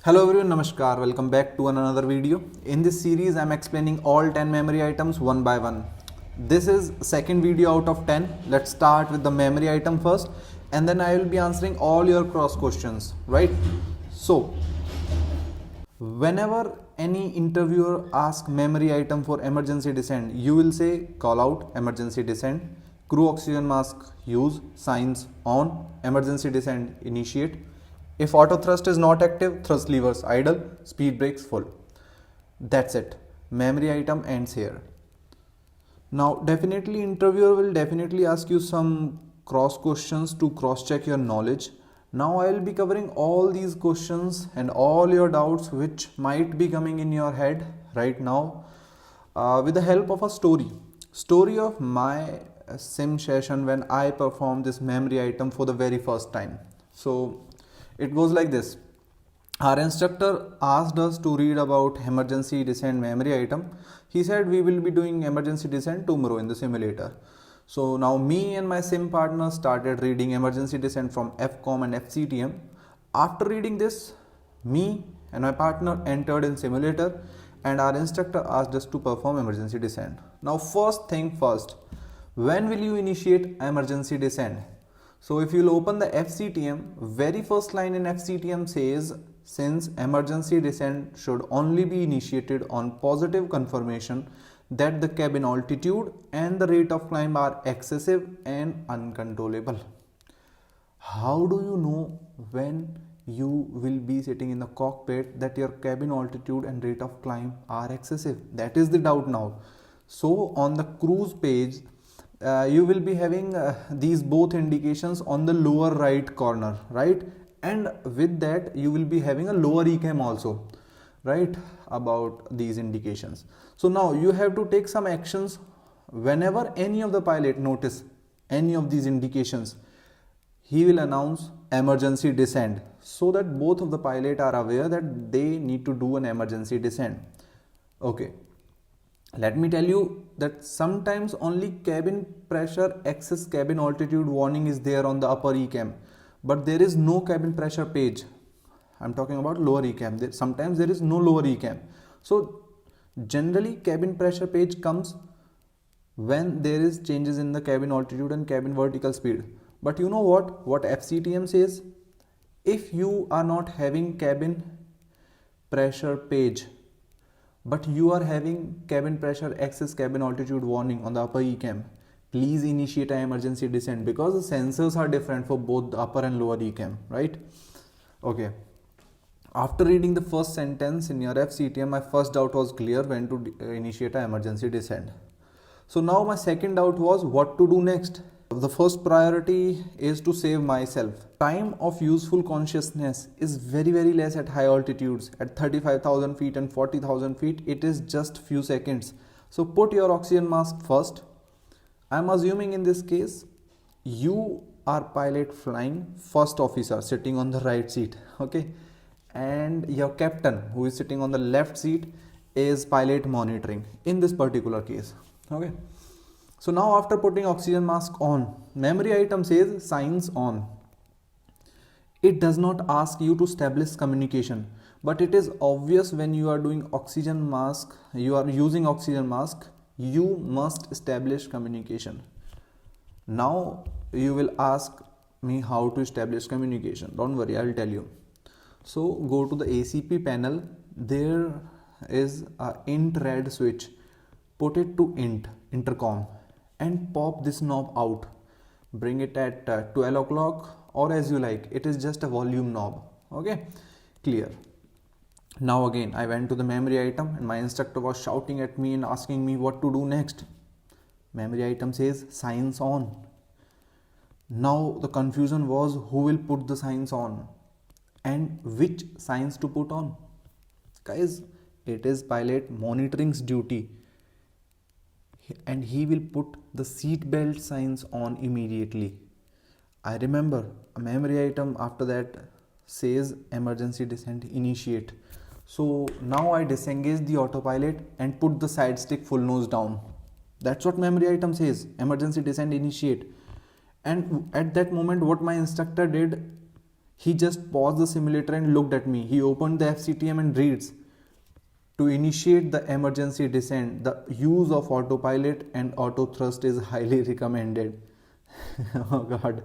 Hello everyone, Namaskar. Welcome back to another video. In this series, I am explaining all 10 memory items one by one. This is second video out of 10. Let's start with the memory item first, and then I will be answering all your cross questions, right? So, whenever any interviewer asks memory item for emergency descent, you will say call out emergency descent, crew oxygen mask use, signs on, emergency descent initiate. If auto thrust is not active, thrust levers idle, speed brakes full. That's it. Memory item ends here. Now definitely interviewer will definitely ask you some cross questions to cross check your knowledge. Now I will be covering all these questions and all your doubts which might be coming in your head right now with the help of a story of my sim session when I performed this memory item for the very first time. So it goes like this. Our instructor asked us to read about emergency descent memory item. He said we will be doing emergency descent tomorrow in the simulator. So now me and my sim partner started reading emergency descent from FCOM and FCTM. After reading this, me and my partner entered in simulator and our instructor asked us to perform emergency descent. Now first thing first, when will you initiate emergency descent? So if you'll open the FCTM, very first line in FCTM says, since emergency descent should only be initiated on positive confirmation that the cabin altitude and the rate of climb are excessive and uncontrollable. How do you know when you will be sitting in the cockpit that your cabin altitude and rate of climb are excessive? That is the doubt now. So on the cruise page, you will be having these both indications on the lower right corner, right? And with that you will be having a lower ECAM also, right, about these indications. So now you have to take some actions whenever any of the pilot notice any of these indications. He will announce emergency descent so that both of the pilot are aware that they need to do an emergency descent. Okay. Let me tell you that sometimes only cabin pressure excess cabin altitude warning is there on the upper ECAM, but there is no cabin pressure page. I'm talking about lower ECAM. Sometimes there is no lower ECAM. So generally cabin pressure page comes when there is changes in the cabin altitude and cabin vertical speed. But you know what FCTM says? If you are not having cabin pressure page, but you are having cabin pressure excess cabin altitude warning on the upper ECAM, please initiate an emergency descent because the sensors are different for both the upper and lower ECAM, right? Okay. After reading the first sentence in your FCTM, my first doubt was clear when to initiate an emergency descent. So now my second doubt was what to do next. The first priority is to save myself. Time of useful consciousness is very less at high altitudes. At 35,000 feet and 40,000 feet, it is just few seconds. So put your oxygen mask first. I'm assuming in this case, you are pilot flying first officer sitting on the right seat, okay? And your captain who is sitting on the left seat is pilot monitoring in this particular case, okay? So now after putting oxygen mask on, memory item says signs on. It does not ask you to establish communication, but it is obvious when you are doing oxygen mask, you are using oxygen mask, you must establish communication. Now you will ask me how to establish communication. Don't worry, I will tell you. So go to the ACP panel. There is a int red switch. Put it to intercom, and pop this knob out. Bring it at 12 o'clock or as you like. It is just a volume knob. Okay, clear. Now again I went to the memory item and my instructor was shouting at me and asking me what to do next. Memory item says signs on. Now the confusion was who will put the signs on and which signs to put on. Guys, it is pilot monitoring's duty, and he will put the seat belt signs on immediately. I remember a memory item after that says emergency descent initiate. So now I disengage the autopilot and put the side stick full nose down. That's what memory item says, emergency descent initiate. And at that moment what my instructor did, He just paused the simulator and looked at me. He opened the FCTM and reads, to initiate the emergency descent, the use of autopilot and auto thrust is highly recommended. Oh God.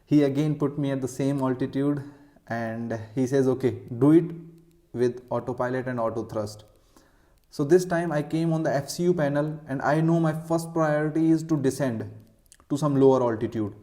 He again put me at the same altitude and he says, okay, do it with autopilot and auto thrust. So this time I came on the FCU panel and I know my first priority is to descend to some lower altitude.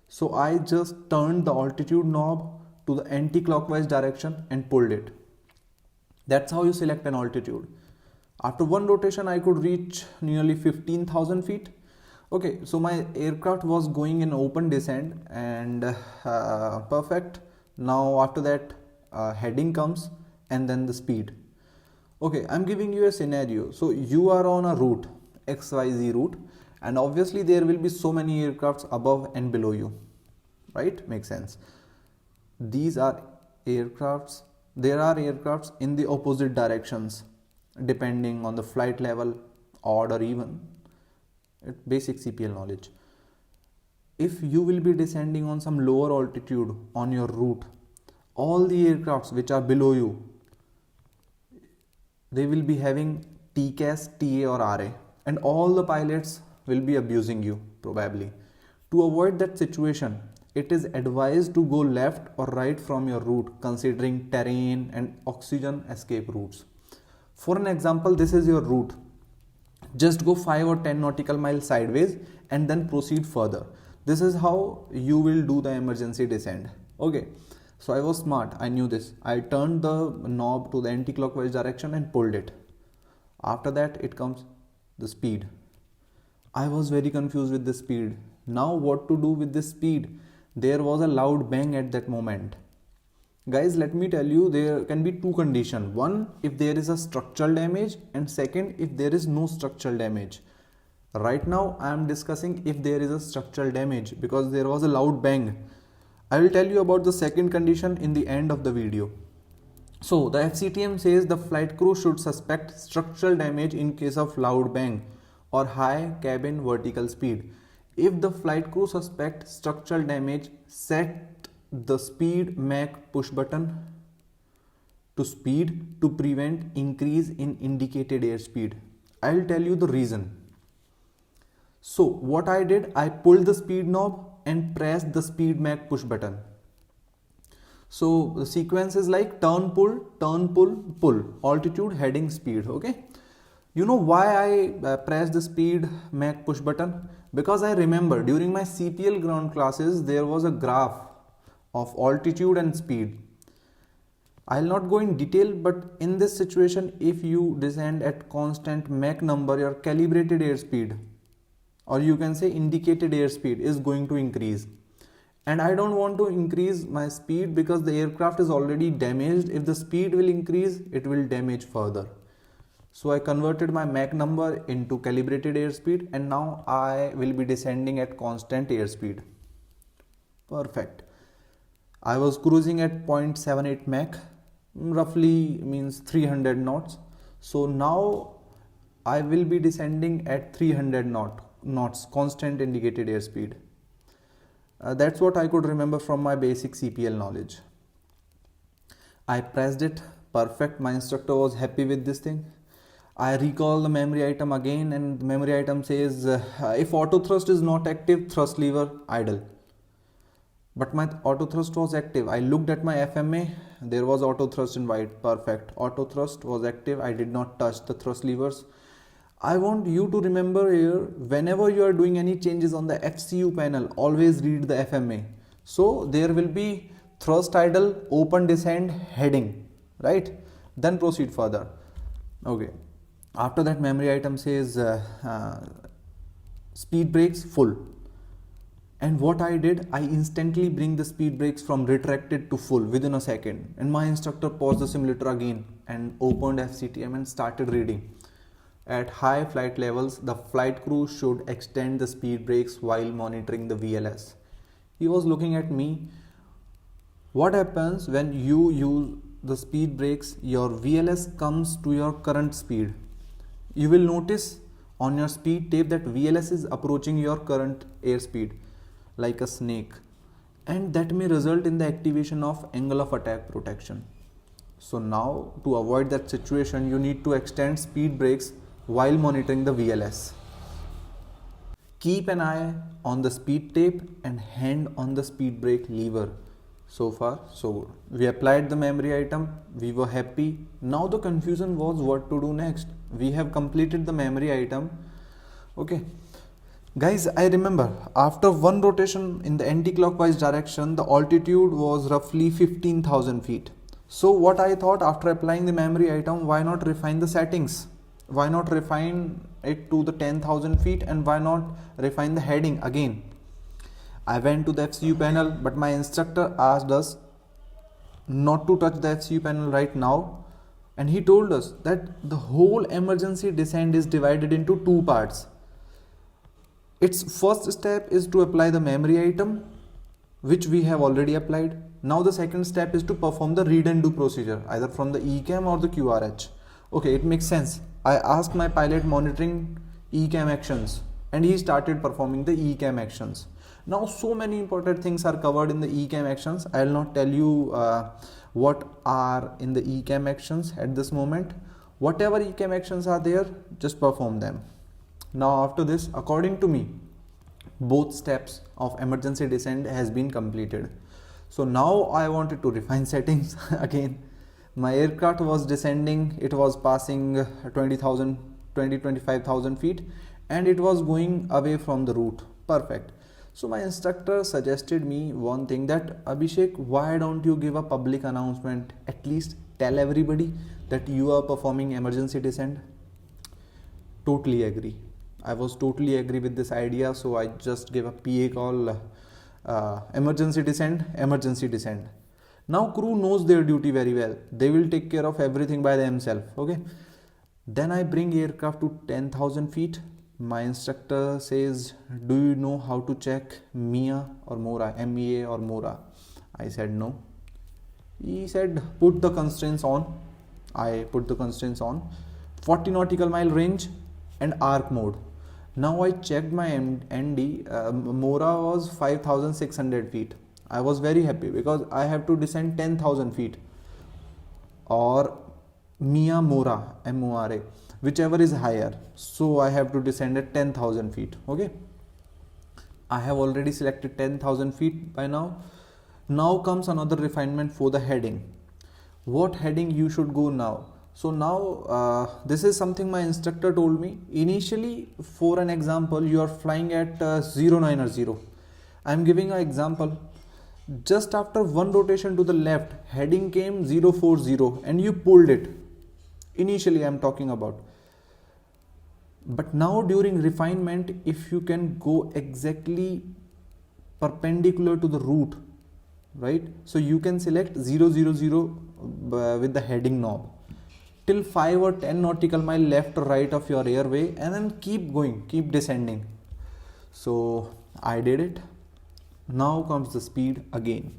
So I just turned the altitude knob to the anti-clockwise direction and pulled it. That's how you select an altitude. After one rotation, I could reach nearly 15,000 feet. Okay, so my aircraft was going in open descent and perfect. Now after that, heading comes and then the speed. Okay, I'm giving you a scenario. So you are on a route, XYZ route, and obviously there will be so many aircrafts above and below you, right? Makes sense. These are aircrafts. There are aircrafts in the opposite directions depending on the flight level, odd or even. Basic CPL knowledge. If you will be descending on some lower altitude on your route, all the aircrafts which are below you, they will be having TCAS, TA or RA, and all the pilots will be abusing you probably. To avoid that situation, it is advised to go left or right from your route considering terrain and oxygen escape routes. For an example, this is your route. Just go 5 or 10 nautical miles sideways and then proceed further. This is how you will do the emergency descent. Okay, so I was smart. I knew this. I turned the knob to the anti-clockwise direction and pulled it. After that, it comes the speed. I was very confused with the speed. Now what to do with this speed? There was a loud bang at that moment. Guys, let me tell you, there can be two conditions. One, if there is a structural damage, and second, if there is no structural damage. Right now, I am discussing if there is a structural damage because there was a loud bang. I will tell you about the second condition in the end of the video. So, the FCTM says the flight crew should suspect structural damage in case of loud bang or high cabin vertical speed. If the flight crew suspect structural damage, set the speed Mach push button to speed to prevent increase in indicated airspeed. I will tell you the reason. So what I did, I pulled the speed knob and pressed the speed Mach push button. So the sequence is like turn, pull, pull, altitude, heading, speed. Okay. You know why I pressed the speed Mach push button? Because I remember during my CPL ground classes, there was a graph of altitude and speed. I'll not go in detail, but in this situation, if you descend at constant Mach number, your calibrated airspeed, or you can say indicated airspeed, is going to increase. And I don't want to increase my speed because the aircraft is already damaged. If the speed will increase, it will damage further. So I converted my Mach number into calibrated airspeed and now I will be descending at constant airspeed. Perfect. I was cruising at 0.78 Mach, roughly means 300 knots. So now I will be descending at 300 knots, constant indicated airspeed. That's what I could remember from my basic CPL knowledge. I pressed it, perfect. My instructor was happy with this thing. I recall the memory item again and the memory item says if auto thrust is not active, thrust lever idle. But my auto thrust was active. I looked at my FMA, there was auto thrust in white, perfect. Auto thrust was active, I did not touch the thrust levers. I want you to remember here, whenever you are doing any changes on the FCU panel, always read the FMA. So there will be thrust idle, open descent, heading, right? Then proceed further. Okay. After that memory item says speed brakes full. And what I did, I instantly bring the speed brakes from retracted to full within a second. And my instructor paused the simulator again and opened FCTM and started reading. At high flight levels, the flight crew should extend the speed brakes while monitoring the VLS. He was looking at me. What happens when you use the speed brakes? Your VLS comes to your current speed. You will notice on your speed tape that VLS is approaching your current airspeed like a snake. and that may result in the activation of angle of attack protection. So now, to avoid that situation, you need to extend speed brakes while monitoring the VLS. Keep an eye on the speed tape and hand on the speed brake lever. So far, so good. We applied the memory item, we were happy. Now the confusion was what to do next. We have completed the memory item. Okay. Guys, I remember after one rotation in the anti-clockwise direction, the altitude was roughly 15,000 feet. So what I thought, after applying the memory item, why not refine the settings? Why not refine it to the 10,000 feet, and why not refine the heading again? I went to the FCU panel, but my instructor asked us not to touch the FCU panel right now, and he told us that the whole emergency descent is divided into two parts. Its first step is to apply the memory item, which we have already applied. Now the second step is to perform the read and do procedure, either from the ECAM or the QRH. Okay, it makes sense. I asked my pilot monitoring ECAM actions, and he started performing the ECAM actions. Now so many important things are covered in the ECAM actions. I will not tell you what are in the ECAM actions at this moment. Whatever ECAM actions are there, just perform them. Now after this, according to me, both steps of emergency descent has been completed. So now I wanted to refine settings again. My aircraft was descending, it was passing 25,000 feet, and it was going away from the route. Perfect. So my instructor suggested me one thing, that Abhishek, why don't you give a public announcement, at least tell everybody that you are performing emergency descent? Totally agree. I was totally agree with this idea, so I just gave a PA call, emergency descent, emergency descent. Now crew knows their duty very well. They will take care of everything by themselves. Okay. Then I bring aircraft to 10,000 feet. My instructor says, do you know how to check MIA or MORA, MEA or MORA? I said no. He said, put the constraints on. I put the constraints on. 40 nautical mile range and arc mode. Now I checked my ND, MORA was 5,600 feet. I was very happy because I have to descend 10,000 feet, or MIA MORA, MORA, whichever is higher. So I have to descend at 10,000 feet. Okay. I have already selected 10,000 feet by now. Now comes another refinement for the heading. What heading you should go now? So now this is something my instructor told me. Initially, for an example, you are flying at 090. I am giving an example. Just after one rotation to the left, heading came 040 and you pulled it. Initially I am talking about. But now during refinement, if you can go exactly perpendicular to the route, right? So you can select 000 with the heading knob till 5 or 10 nautical mile left or right of your airway, and then keep going, keep descending. So I did it. Now comes the speed again.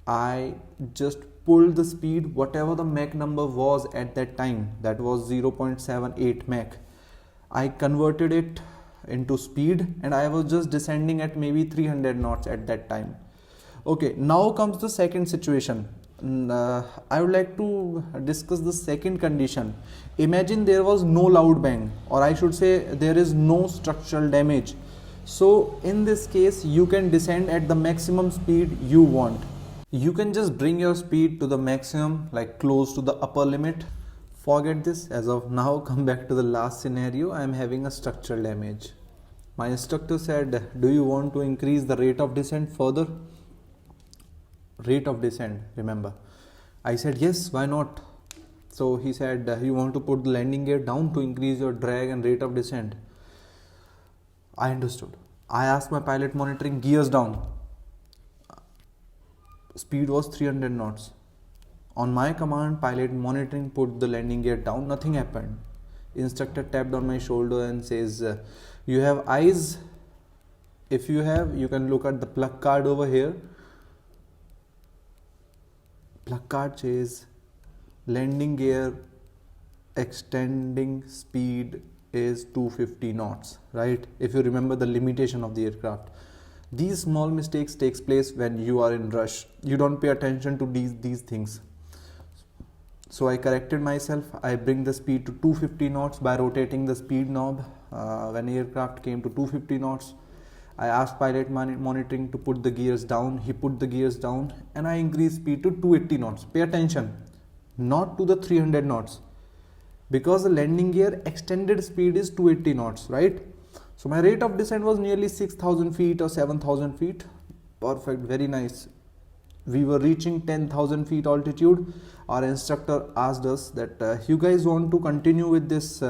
I just pulled the speed, whatever the Mach number was at that time, that was 0.78 Mach. I converted it into speed and I was just descending at maybe 300 knots at that time. Okay, now comes the second situation. I would like to discuss the second condition. Imagine there was no loud bang, or I should say there is no structural damage. So in this case, you can descend at the maximum speed you want. You can just bring your speed to the maximum, like close to the upper limit. Forget this as of now. Come back to the last scenario. I am having a structural damage. My instructor said, do you want to increase the rate of descent further? Rate of descent, remember. I said yes, why not? So he said, you want to put the landing gear down to increase your drag and rate of descent. I understood. I asked my pilot monitoring, gears down. Speed was 300 knots. On my command, pilot monitoring put the landing gear down. Nothing happened. Instructor tapped on my shoulder and says, you have eyes? If you have, you can look at the plug card over here. Plug card says landing gear extending speed is 250 knots, right? If you remember the limitation of the aircraft. These small mistakes takes place when you are in rush. You don't pay attention to these things. So I corrected myself. I bring the speed to 250 knots by rotating the speed knob. When aircraft came to 250 knots, I asked pilot monitoring to put the gears down. He put the gears down and I increased speed to 280 knots. Pay attention, not to the 300 knots, because the landing gear extended speed is 280 knots, right? So my rate of descent was nearly 6,000 feet or 7,000 feet. Perfect, very nice. We were reaching 10,000 feet altitude. Our instructor asked us that you guys want to continue with this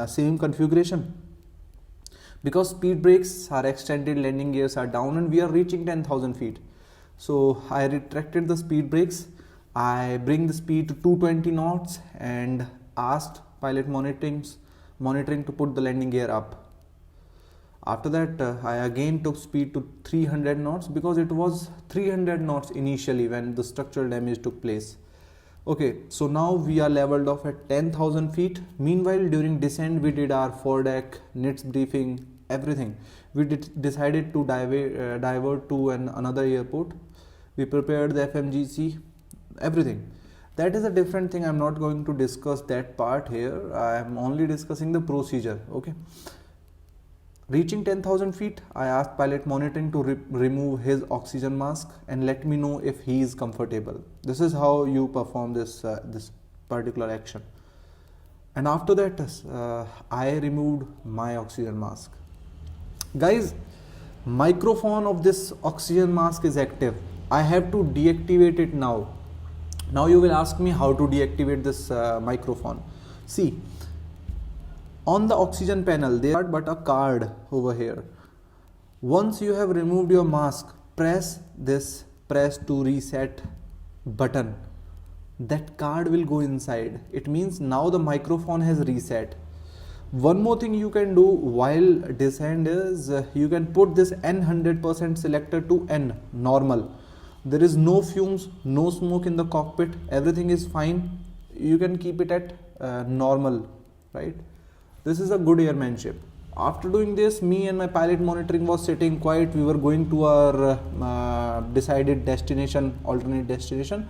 same configuration, because speed brakes are extended, landing gears are down, and we are reaching 10,000 feet. So I retracted the speed brakes. I bring the speed to 220 knots and asked pilot monitoring to put the landing gear up. After that, I again took speed to 300 knots, because it was 300 knots initially when the structural damage took place. Okay, so now we are leveled off at 10,000 feet. Meanwhile, during descent, we did our foredeck, NITS briefing, everything. We decided to divert to another airport. We prepared the FMGC, everything. That is a different thing. I'm not going to discuss that part here. I am only discussing the procedure. Okay. Reaching 10,000 feet, I asked pilot monitoring to remove his oxygen mask and let me know if he is comfortable. This is how you perform this particular action. And after that, I removed my oxygen mask. Guys, microphone of this oxygen mask is active. I have to deactivate it now. Now you will ask me how to deactivate this microphone. See, on the oxygen panel there but a card over here. Once you have removed your mask, press to reset button. That card will go inside. It means now the microphone has reset. One more thing you can do while descent is you can put this N100% selector to N, normal. There is no fumes, no smoke in the cockpit, everything is fine. You can keep it at normal, right? This is a good airmanship. After doing this, me and my pilot monitoring was sitting quiet. We were going to our decided destination, alternate destination.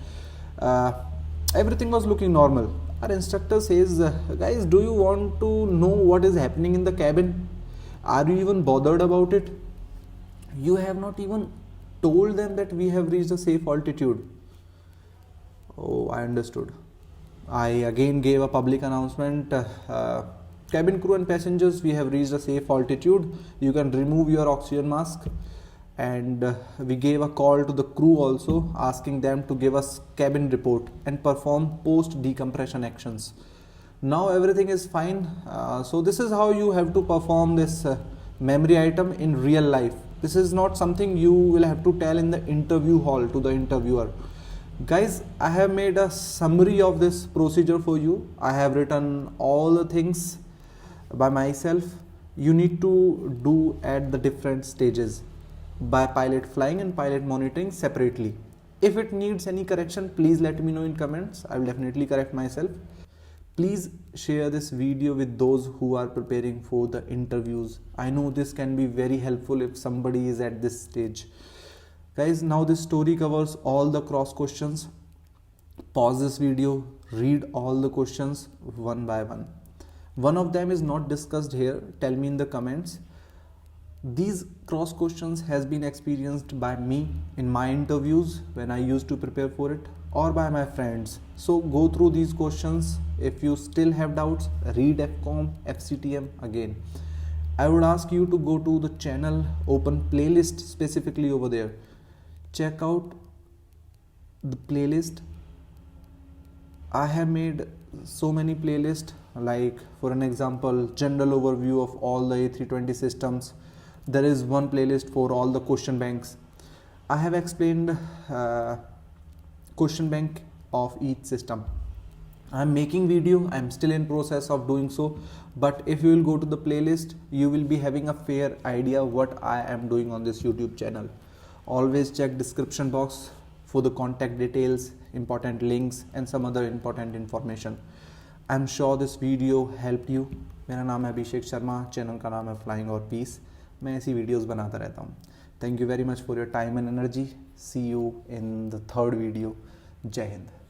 Everything was looking normal. Our instructor says, guys, do you want to know what is happening in the cabin? Are you even bothered about it? You have not even told them that we have reached a safe altitude. Oh, I understood. I again gave a public announcement. Cabin crew and passengers, we have reached a safe altitude. You can remove your oxygen mask. And we gave a call to the crew also, asking them to give us cabin report and perform post decompression actions. Now everything is fine. So this is how you have to perform this memory item in real life. This is not something you will have to tell in the interview hall to the interviewer. Guys, I have made a summary of this procedure for you. I have written all the things by myself. You need to do at the different stages by pilot flying and pilot monitoring separately. If it needs any correction, please let me know in comments. I will definitely correct myself. Please share this video with those who are preparing for the interviews. I know this can be very helpful if somebody is at this stage. Guys, now this story covers all the cross questions. Pause this video, read all the questions one by one. One of them is not discussed here. Tell me in the comments. These cross questions has been experienced by me in my interviews when I used to prepare for it, or by my friends. So go through these questions. If you still have doubts, read FCOM, FCTM again. I would ask you to go to the channel, open playlist specifically over there. Check out the playlist. I have made so many playlists, like for an example, general overview of all the A320 systems. There is one playlist for all the question banks. I have explained question bank of each system. I am making video. I am still in process of doing so. But if you will go to the playlist, you will be having a fair idea what I am doing on this YouTube channel. Always check description box for the contact details, important links and some other important information. I am sure this video helped you. मेरा नाम है Abhishek Sharma, channel का नाम है flying और piece. मैं ऐसी videos बनाता रहता हूँ. Thank you very much for your time and energy. See you in the third video. Jai Hind.